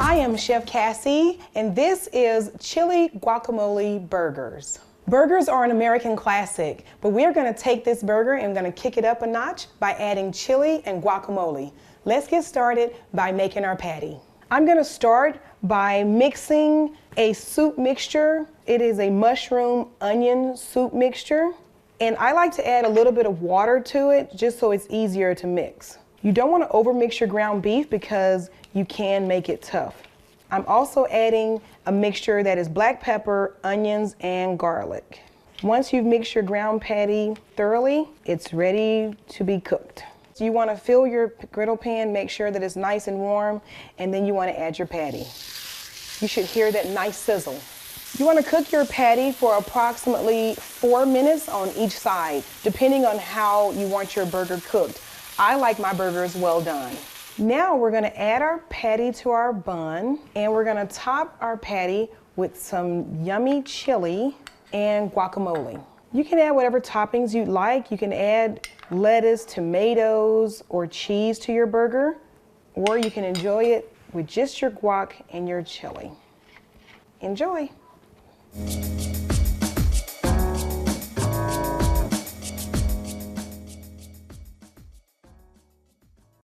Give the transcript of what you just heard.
I am Chef Cassie, and this is Chili Guacamole Burgers. Burgers are an American classic, but we're gonna take this burger and gonna kick it up a notch by adding chili and guacamole. Let's get started by making our patty. I'm gonna start by mixing a soup mixture. It is a mushroom onion soup mixture. And I like to add a little bit of water to it just so it's easier to mix. You don't want to overmix your ground beef because you can make it tough. I'm also adding a mixture that is black pepper, onions, and garlic. Once you've mixed your ground patty thoroughly, it's ready to be cooked. So you want to fill your griddle pan, make sure that it's nice and warm, and then you want to add your patty. You should hear that nice sizzle. You want to cook your patty for approximately 4 minutes on each side, depending on how you want your burger cooked. I like my burgers well done. Now we're going to add our patty to our bun, and we're going to top our patty with some yummy chili and guacamole. You can add whatever toppings you'd like. You can add lettuce, tomatoes, or cheese to your burger, or you can enjoy it with just your guac and your chili. Enjoy!